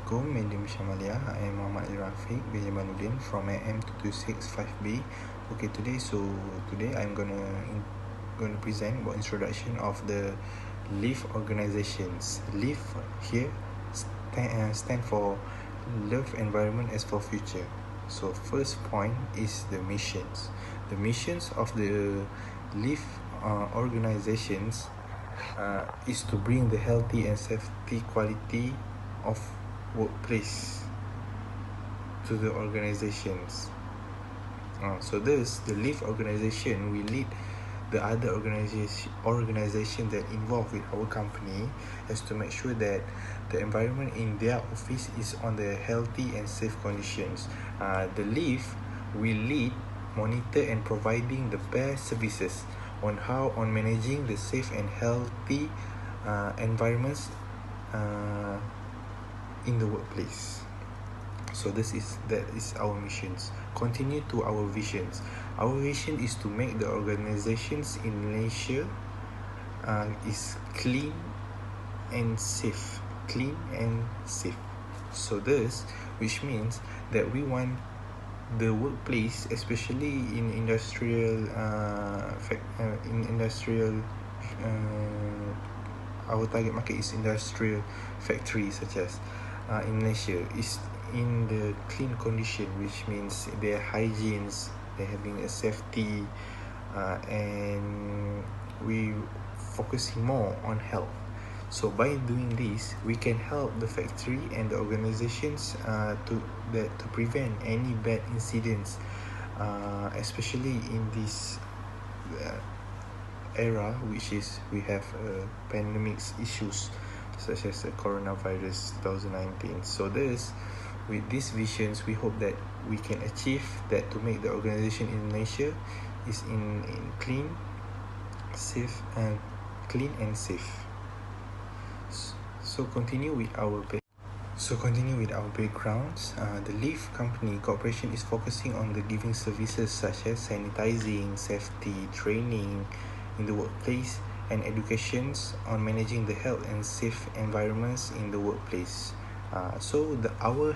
Assalamualaikum, my name is Shamalia. I am Muhammad Rafiq bin Jamaluddin from AM2265B. Okay, today I'm gonna present about introduction of the Leaff organizations. Leaff here stand for Love Environment as for Future. So first point is the missions. The missions of the Leaff organizations is to bring the healthy and safety quality of workplace to the organizations. So the Leaff organization will lead the other organization that involved with our company as to make sure that the environment in their office is on the healthy and safe conditions. The Leaff will lead, monitor and providing the best services on managing the safe and healthy environments in the workplace. So that is our missions. Continue to our visions. Our vision is to make the organizations in Malaysia is clean and safe. So this, which means that we want the workplace, especially in industrial our target market is industrial factories such as in Malaysia, is in the clean condition, which means their hygienes, they're having a safety, and we focusing more on health. So by doing this, we can help the factory and the organizations to prevent any bad incidents, especially in this era, which is we have pandemics issues such as the coronavirus 2019. So with these visions, we hope that we can achieve that to make the organization in Malaysia is in clean and safe. So continue with our backgrounds. The Leaff Company Corporation is focusing on the giving services such as sanitizing, safety, training in the workplace, and educations on managing the health and safe environments in the workplace. Our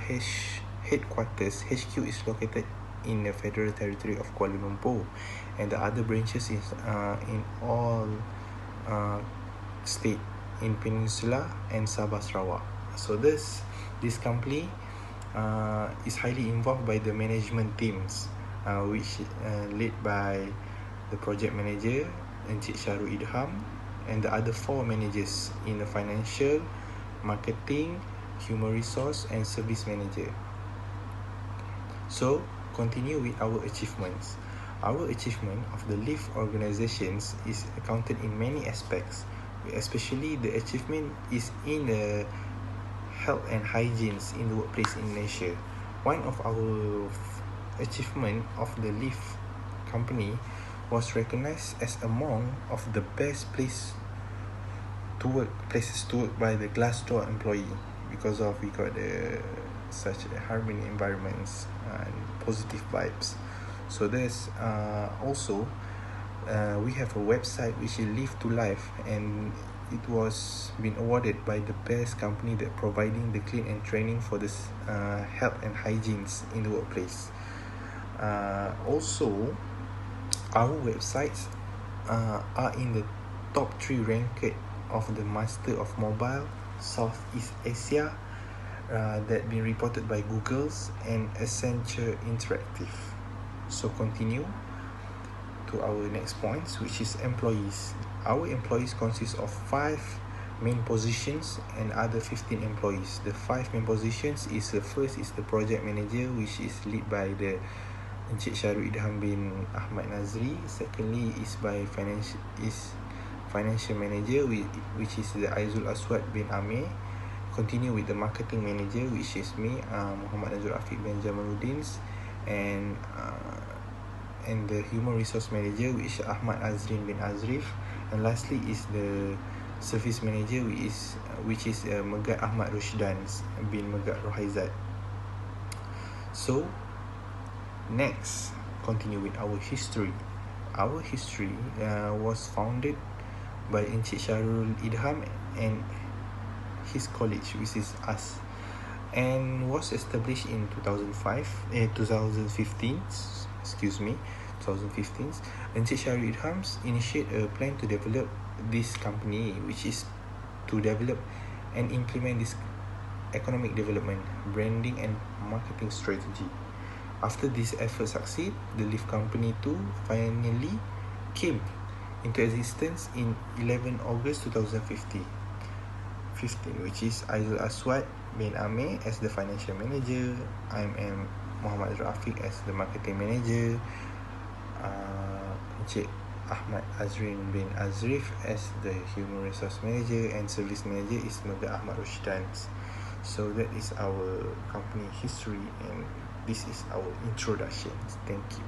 headquarters HQ is located in the Federal Territory of Kuala Lumpur, and the other branches is in all state in Peninsula and Sabah Sarawak. So this company is highly involved by the management teams, which led by the project manager Encik Syarul Idham and the other 4 managers in the financial, marketing, human resource and service manager. So continue with our achievements. Our achievement of the Leaff organizations is accounted in many aspects, especially the achievement is in the health and hygienes in the workplace in Malaysia. One of our achievement of the Leaff company was recognized as among of the best places to work by the Glassdoor employee, because of we got such a harmony environments and positive vibes. So there's also we have a website which is Leaff to Life, and it was been awarded by the best company that providing the clean and training for this health and hygienes in the workplace. Also, our websites are in the top 3 ranked of the Master of Mobile Southeast Asia that been reported by Google's and Accenture Interactive. So continue to our next points, which is employees. Our employees consist of 5 main positions and other 15 employees. The 5 main positions is the first is the project manager, which is led by the Encik Syarul Idham bin Ahmad Nazri. Secondly is by financial manager, which is the Aizul Aswad bin Amir. Continue with the marketing manager, which is me, Muhammad Nazrul Afiq bin Jamaluddin, and the human resource manager, which is Ahmad Azrin bin Azrif, and lastly is the service manager, which is Megat Ahmad Rushdan bin Megat Rohaizat. So next, continue with our history. Our history was founded by Encik Syarul Idham and his college, which is us, and was established in 2015, excuse me, 2015. Encik Syarul Idhams initiate a plan to develop this company, which is to develop and implement this economic development, branding and marketing strategy. After this effort succeed, the Leaff Company 2 finally came into existence in 11 August 2015, which is Aizul Aswad bin Amir as the financial manager, I'm Muhammad Rafiq as the marketing manager, Encik Ahmad Azrin bin Azrif as the human resource manager, and service manager is Mega Ahmad Rushidan. So that is our company history, and this is our introduction. Thank you.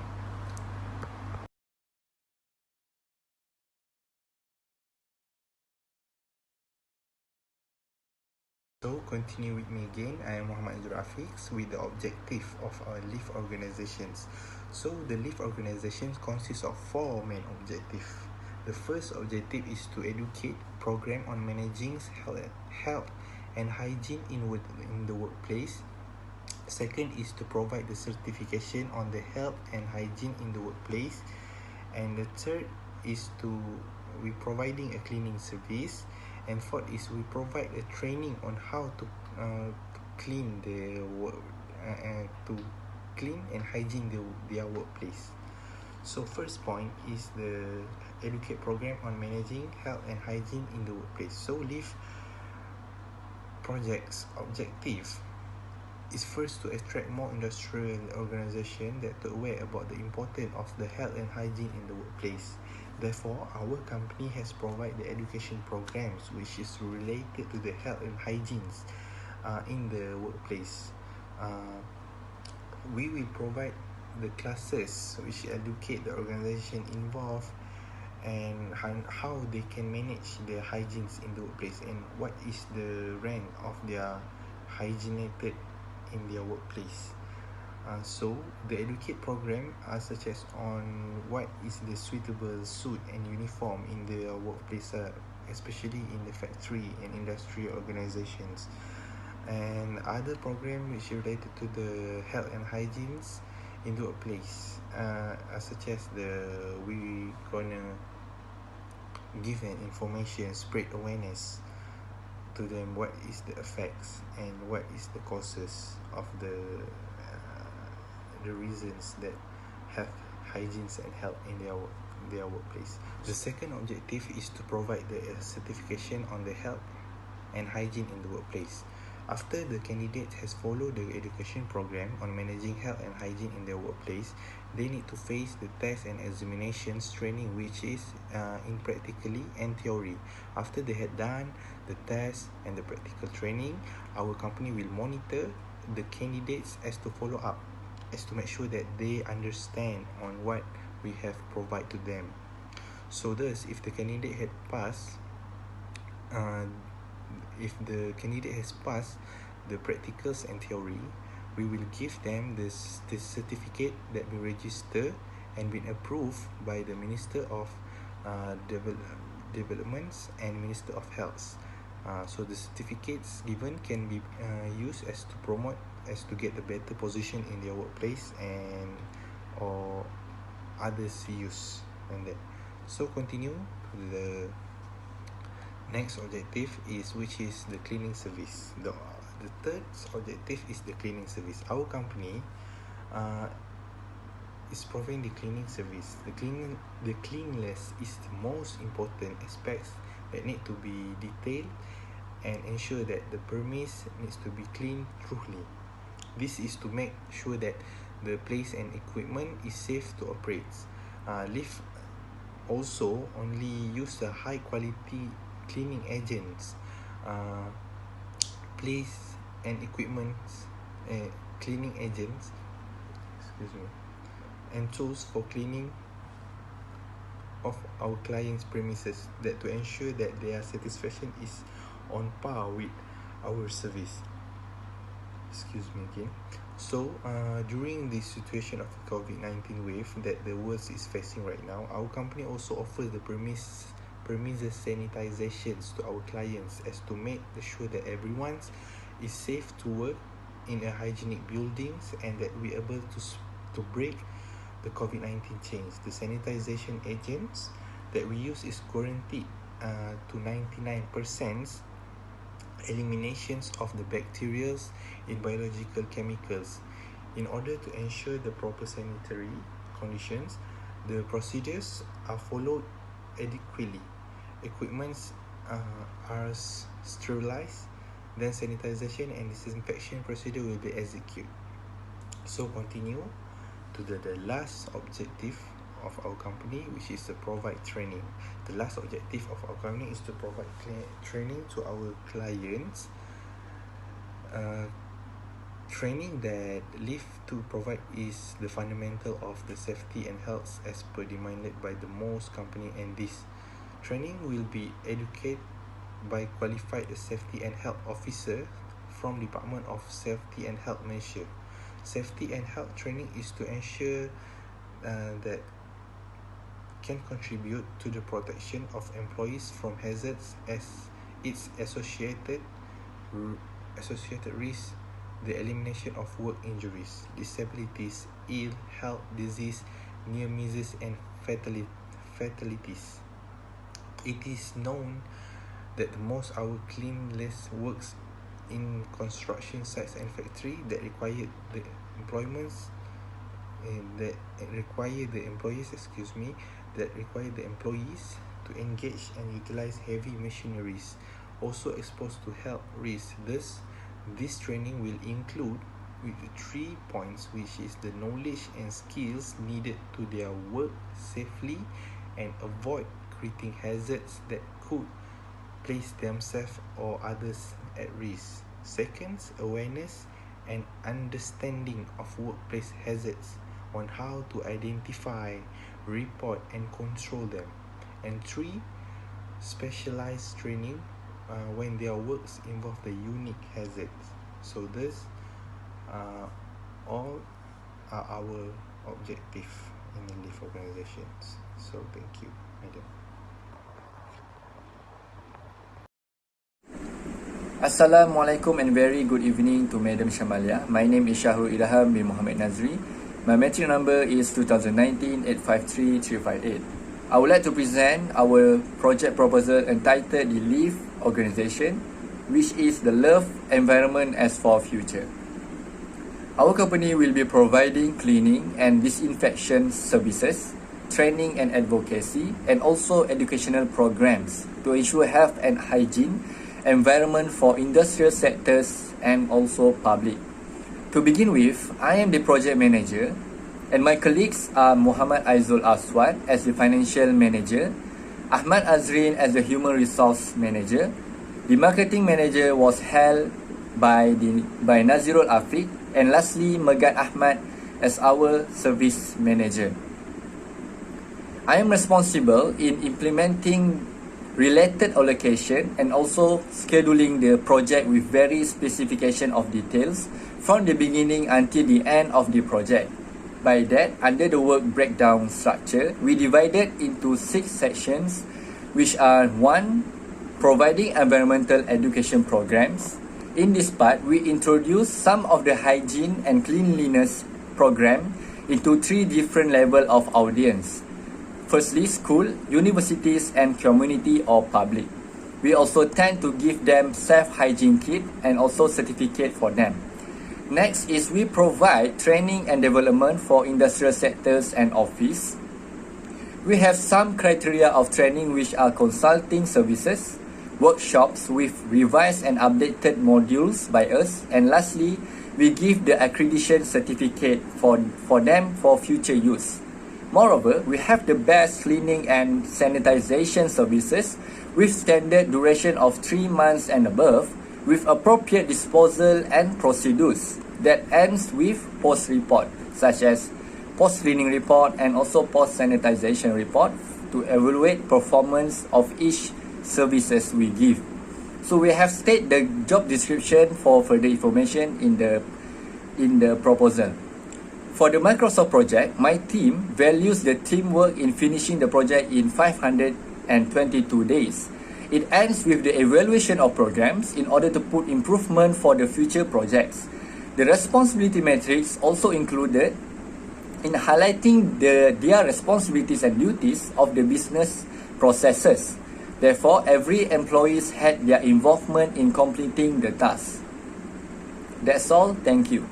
So continue with me again. I am Muhammad Rafiq with the objective of our Leaff organizations. So the Leaff organizations consists of 4 main objectives. The first objective is to educate program on managing health and hygiene in the workplace. Second is to provide the certification on the health and hygiene in the workplace. And the third is to we providing a cleaning service. And fourth is we provide a training on how to clean the to clean and hygiene their workplace. So first point is the educate program on managing health and hygiene in the workplace. So Leaff project's objective is first to attract more industrial organizations that are aware about the importance of the health and hygiene in the workplace. Therefore, our company has provided the education programs which is related to the health and hygiene in the workplace. We will provide the classes which educate the organization involved and how they can manage the hygienes in the workplace and what is the rank of their hygienated in their workplace. So the educate program such as on what is the suitable suit and uniform in the workplace, especially in the factory and industrial organizations, and other program which related to the health and hygienes in the workplace, such as we gonna give an information, spread awareness to them what is the effects and what is the causes of the reasons that have hygienes and health in their workplace. The second objective is to provide the certification on the health and hygiene in the workplace. After the candidate has followed the education program on managing health and hygiene in their workplace, they need to face the test and examinations training, which is in practically and theory. After they had done the test and the practical training, our company will monitor the candidates as to follow up, as to make sure that they understand on what we have provided to them. So thus, if the candidate had passed, if the candidate has passed the practicals and theory, we will give them this certificate that we register and been approved by the Minister of Developments and Minister of Health. So the certificates given can be used as to promote, as to get a better position in their workplace and or others use and that. So continue the next objective is which is the cleaning service. The third objective is the cleaning service. Our company is providing the cleaning service. The cleanliness is the most important aspects that need to be detailed and ensure that the premise needs to be clean truly. This is to make sure that the place and equipment is safe to operate. Leaff also only use the high quality cleaning agents, place and equipment, cleaning agents, and tools for cleaning of our clients' premises, that to ensure that their satisfaction is on par with our service. Excuse me again. So during this situation of the COVID-19 wave that the world is facing right now, our company also offers the premises sanitizations to our clients as to make sure that everyone is safe to work in a hygienic buildings, and that we able to break the COVID-19 chains. The sanitization agents that we use is guaranteed to 99% eliminations of the bacteria in biological chemicals. In order to ensure the proper sanitary conditions, the procedures are followed adequately. Equipments are sterilized, then sanitization and disinfection procedure will be executed. So continue to the last objective of our company, which is to provide training. The last objective of our company is to provide training to our clients. Training that Leaff to provide is the fundamental of the safety and health as per demanded by the most company, and this training will be educated by qualified safety and health officer from Department of Safety and Health measure. Safety and health training is to ensure that can contribute to the protection of employees from hazards as its associated risks, the elimination of work injuries, disabilities, ill health, disease, near misses, and fatalities. It is known that most our cleanliness works in construction sites and factory that require the employees to engage and utilize heavy machineries, also exposed to health risks. Thus, this training will include with the 3 points, which is the knowledge and skills needed to their work safely and avoid creating hazards that could place themselves or others at risk. Second, awareness and understanding of workplace hazards on how to identify, report, and control them. And 3, specialized training when their works involve the unique hazards. So this all are our objective in the Leaff organizations. So thank you, madam. Assalamualaikum and very good evening to Madam Shamalia. My name is Shahrul Ilham bin Muhammad Nazri. My matric number is 2019-853-358. I would like to present our project proposal entitled the Leaff Organization, which is the Love Environment as for Future. Our company will be providing cleaning and disinfection services, training and advocacy, and also educational programs to ensure health and hygiene environment for industrial sectors and also public. To begin with, I am the project manager, and my colleagues are Muhammad Aizul Aswad as the financial manager, Ahmad Azrin as the human resource manager. The marketing manager was held by Nazirul Afiq, and lastly Megat Ahmad as our service manager. I am responsible in implementing related allocation and also scheduling the project with various specification of details from the beginning until the end of the project. By that, under the work breakdown structure, we divided into 6 sections, which are 1. Providing environmental education programs. In this part, we introduce some of the hygiene and cleanliness program into 3 different level of audience. Firstly, school, universities, and community or public. We also tend to give them self-hygiene kit and also certificate for them. Next is we provide training and development for industrial sectors and office. We have some criteria of training, which are consulting services, workshops with revised and updated modules by us, and lastly, we give the accreditation certificate for them for future use. Moreover, we have the best cleaning and sanitization services with standard duration of 3 months and above, with appropriate disposal and procedures that ends with post-report, such as post-cleaning report and also post-sanitization report to evaluate performance of each services we give. So we have stated the job description for further information in the proposal. For the Microsoft project, my team values the teamwork in finishing the project in 522 days. It ends with the evaluation of programs in order to put improvement for the future projects. The responsibility matrix also included in highlighting their responsibilities and duties of the business processes. Therefore, every employee had their involvement in completing the task. That's all. Thank you.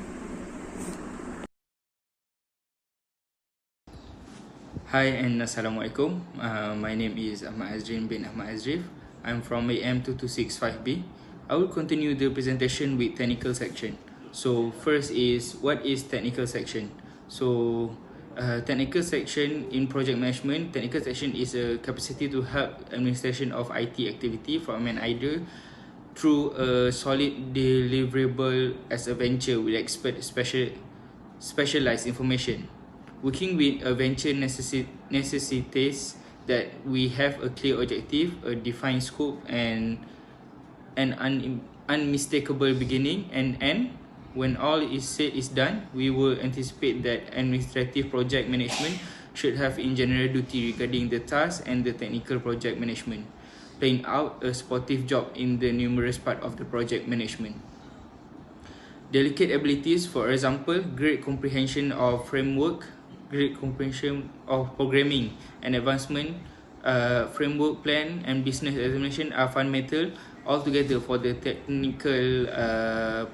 Hi and Assalamualaikum. My name is Ahmad Azrin bin Ahmad Azrif. I'm from AM2265B. I will continue the presentation with technical section. So first is, what is technical section? So technical section in project management, technical section is a capacity to help administration of IT activity from an idea through a solid deliverable as a venture with specialized information. Working with a venture necessitates that we have a clear objective, a defined scope, and an unmistakable beginning and end. When all is said is done, we will anticipate that administrative project management should have in general duty regarding the task and the technical project management, playing out a supportive job in the numerous part of the project management. Delicate abilities, for example, great comprehension of framework, great comprehension of programming and advancement, framework plan and business examination are fundamental altogether for the technical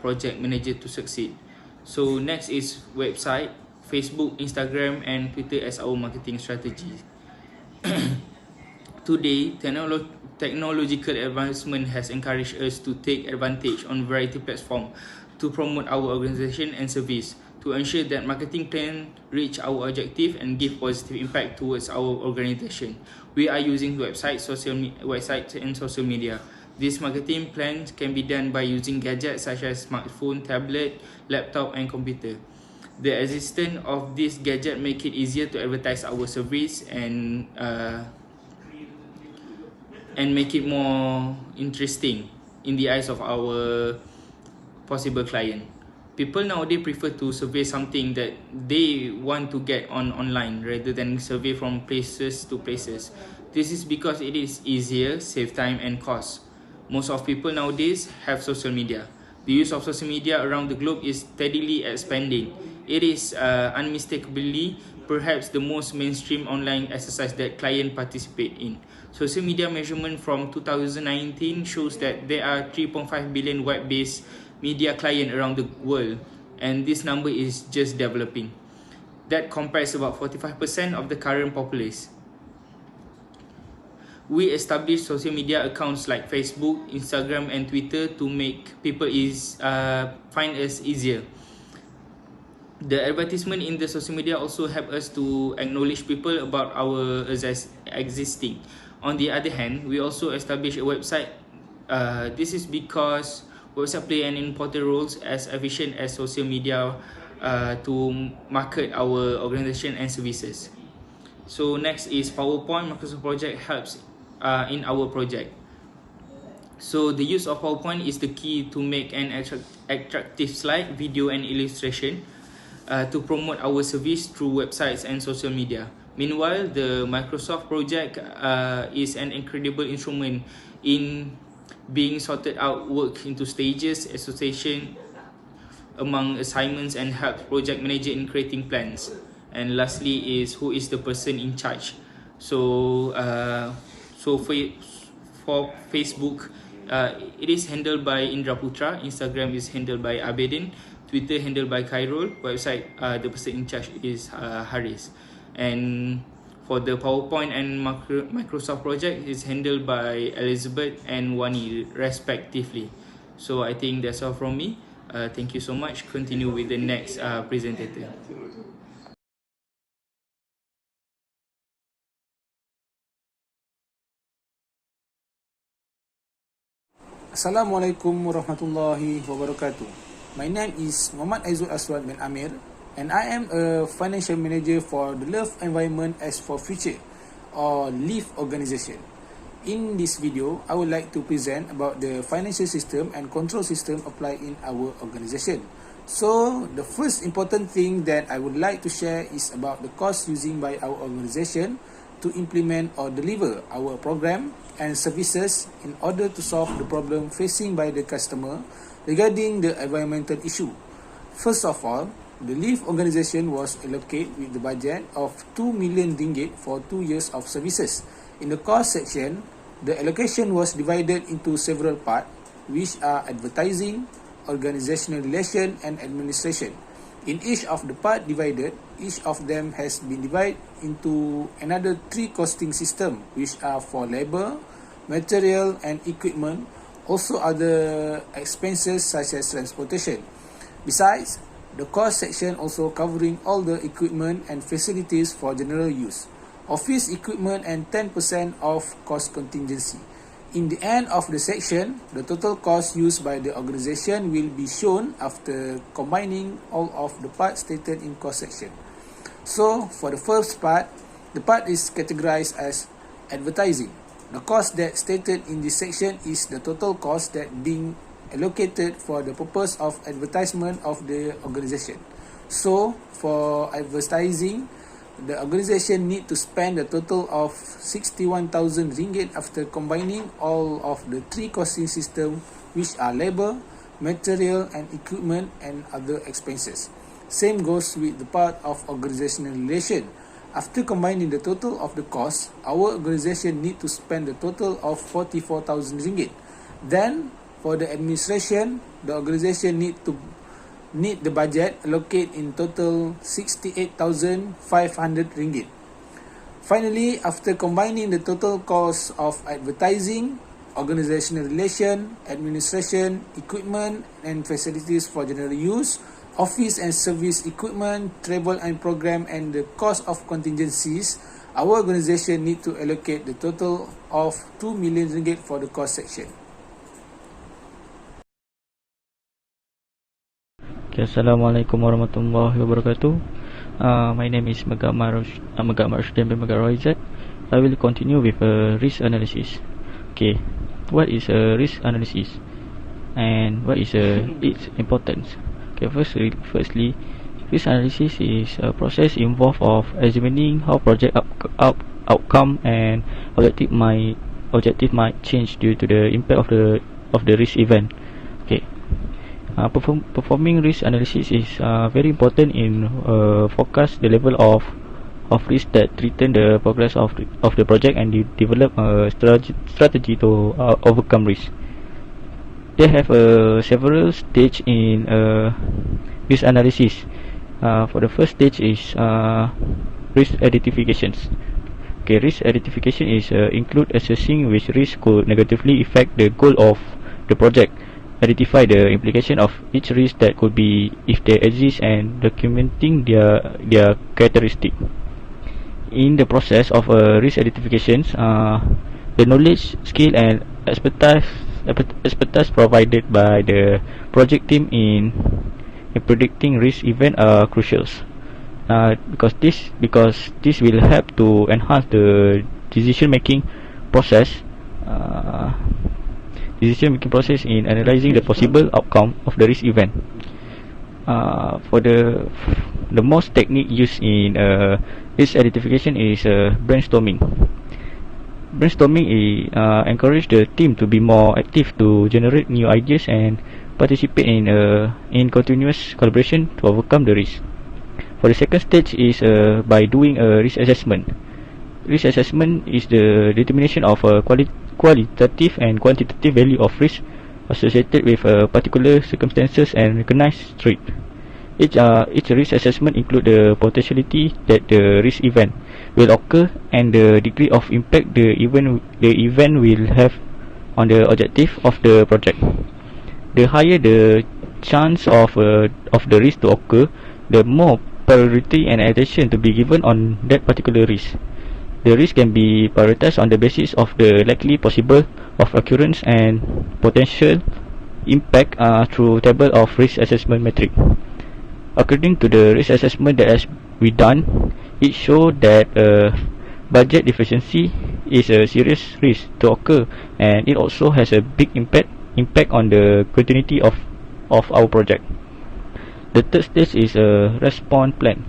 project manager to succeed. So next is website, Facebook, Instagram and Twitter as our marketing strategy. Today, technological advancement has encouraged us to take advantage on variety platforms to promote our organisation and service, to ensure that marketing plan reach our objective and give positive impact towards our organisation. We are using websites and social media. These marketing plans can be done by using gadgets such as smartphone, tablet, laptop and computer. The existence of this gadget make it easier to advertise our service and make it more interesting in the eyes of our possible client. People nowadays prefer to survey something that they want to get online rather than survey from places to places. This is because it is easier, save time and cost. Most of people nowadays have social media. The use of social media around the globe is steadily expanding. It is unmistakably perhaps the most mainstream online exercise that clients participate in. Social media measurement from 2019 shows that there are 3.5 billion web-based media clients around the world, and this number is just developing. That compares about 45% of the current populace. We established social media accounts like Facebook, Instagram and Twitter to make people find us easier. The advertisement in the social media also help us to acknowledge people about our existing. On the other hand, we also established a website. This is because website play an important role as efficient as social media to market our organisation and services. So next is PowerPoint. Microsoft Project helps in our project. So the use of PowerPoint is the key to make an attractive slide, video and illustration to promote our service through websites and social media. Meanwhile, the Microsoft Project is an incredible instrument in being sorted out work into stages, association among assignments and help project manager in creating plans. And lastly is who is the person in charge. So for Facebook, it is handled by Indra Putra, Instagram is handled by Abedin, Twitter handled by Khairul, website the person in charge is Haris. And for the PowerPoint and Microsoft project is handled by Elizabeth and Wani respectively. So I think that's all from me. Thank you so much. Continue with the next presenter. Assalamualaikum warahmatullahi wabarakatuh. My name is Muhammad Aizul Aswad bin Amir and I am a financial manager for the Leaff Environment as for Future or Leaff organization. In this video, I would like to present about the financial system and control system applied in our organization. So, the first important thing that I would like to share is about the cost using by our organization to implement or deliver our program and services in order to solve the problem facing by the customer regarding the environmental issue. First of all, the Leaff organization was allocated with the budget of 2 million ringgit for 2 years of services. In the cost section, the allocation was divided into several parts, which are advertising, organizational relation, and administration. In each of the part divided, each of them has been divided into another 3 costing system, which are for labor, material, and equipment, also other expenses such as transportation. Besides, the cost section also covering all the equipment and facilities for general use, office equipment, and 10% of cost contingency. In the end of the section, the total cost used by the organization will be shown after combining all of the parts stated in cost section. So, for the first part, the part is categorized as advertising. The cost that stated in this section is the total cost that being allocated for the purpose of advertisement of the organization. So, for advertising, the organization need to spend a total of 61,000 ringgit after combining all of the 3 costing system, which are labor, material, and equipment, and other expenses. Same goes with the part of organizational relation. After combining the total of the cost, our organization need to spend a total of 44,000 ringgit. Then, for the administration, the organization need the budget allocate in total 68,500 ringgit. Finally, after combining the total cost of advertising, organizational relation, administration, equipment and facilities for general use, office and service equipment, travel and program, and the cost of contingencies, our organization need to allocate the total of 2 million ringgit for the cost section. Okay, Assalamualaikum warahmatullahi wabarakatuh. My name is Magamar Rashdan bin Magar Roizat. I will continue with risk analysis. Okay, what is a risk analysis and what is its importance? Okay, firstly, risk analysis is a process involved of examining how project outcome and objective might change due to the impact of the risk event. Okay. Performing risk analysis is very important in forecast the level of risk that threaten the progress of the project and develop a strategy to overcome risk. They have several stage in risk analysis. For the first stage is risk identifications. Okay, risk identification is include assessing which risk could negatively affect the goal of the project. Identify the implication of each risk that could be if they exist and documenting their characteristic. In the process of risk identifications, the knowledge, skill, and expertise provided by the project team in predicting risk event are crucial. Because this will help to enhance the decision making process. In analyzing the possible outcome of the risk event. For the most technique used in risk identification is brainstorming. Brainstorming encourage the team to be more active to generate new ideas and participate in continuous collaboration to overcome the risk. For the second stage is by doing a risk assessment. Risk assessment is the determination of qualitative and quantitative value of risk associated with particular circumstances and recognized threat. Each risk assessment include the potentiality that the risk event will occur and the degree of impact the event will have on the objective of the project. The higher the chance of the risk to occur, the more priority and attention to be given on that particular risk. The risk can be prioritized on the basis of the likely possible of occurrence and potential impact through table of risk assessment metric. According to the risk assessment that has been done, it showed that budget deficiency is a serious risk to occur, and it also has a big impact on the continuity of our project. The third stage is a response plan.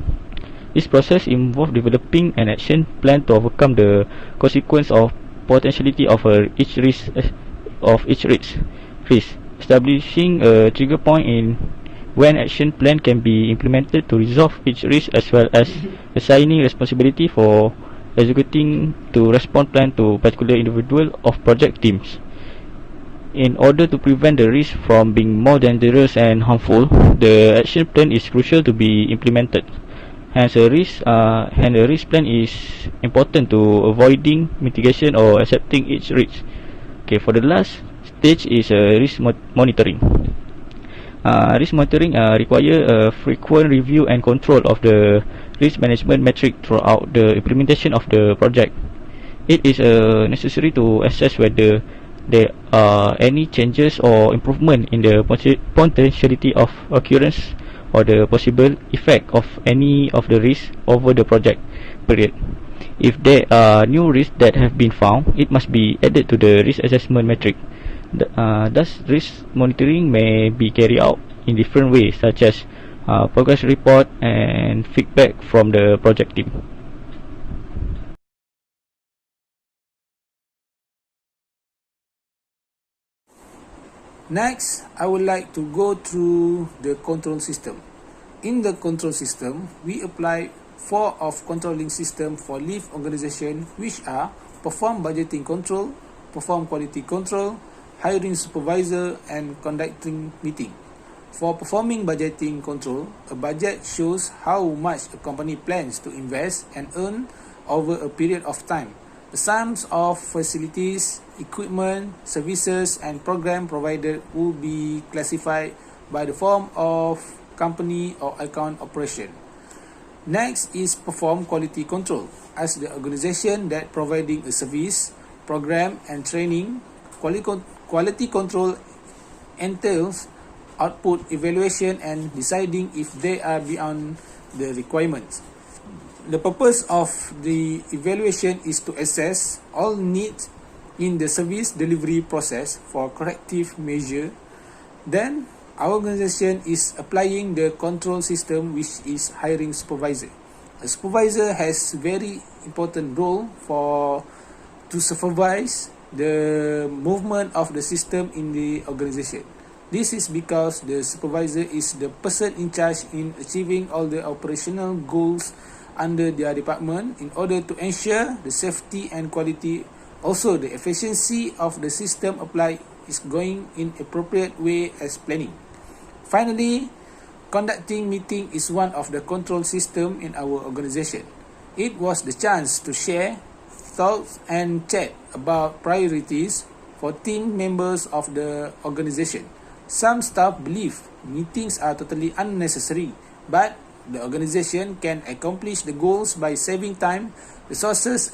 This process involves developing an action plan to overcome the consequence of potentiality of each risk, establishing a trigger point in when action plan can be implemented to resolve each risk, as well as assigning responsibility for executing to respond plan to particular individual of project teams. In order to prevent the risk from being more dangerous and harmful, the action plan is crucial to be implemented. Hence, a risk plan is important to avoiding mitigation or accepting each risk. Okay, for the last stage is risk monitoring. Risk monitoring require a frequent review and control of the risk management metric throughout the implementation of the project. It is necessary to assess whether there are any changes or improvement in the potentiality of occurrence or the possible effect of any of the risks over the project period. If there are new risks that have been found, it must be added to the risk assessment metric. Thus, risk monitoring may be carried out in different ways, such as progress report and feedback from the project team. Next, I would like to go through the control system. In the control system, we apply 4 of controlling system for Leaff organization, which are perform budgeting control, perform quality control, hiring supervisor, and conducting meeting. For performing budgeting control, a budget shows how much a company plans to invest and earn over a period of time. The sums of facilities, equipment, services, and program provided will be classified by the form of company or account operation. Next is perform quality control. As the organization that providing a service, program, and training, quality control entails output evaluation and deciding if they are beyond the requirements. The purpose of the evaluation is to assess all needs in the service delivery process for corrective measure. Then, our organization is applying the control system, which is hiring supervisor. A supervisor has very important role to supervise the movement of the system in the organization. This is because the supervisor is the person in charge in achieving all the operational goals under their department in order to ensure the safety and quality. Also, the efficiency of the system applied is going in appropriate way as planning. Finally, conducting meeting is one of the control system in our organization. It was the chance to share thoughts and chat about priorities for team members of the organization. Some staff believe meetings are totally unnecessary, but the organization can accomplish the goals by saving time, resources,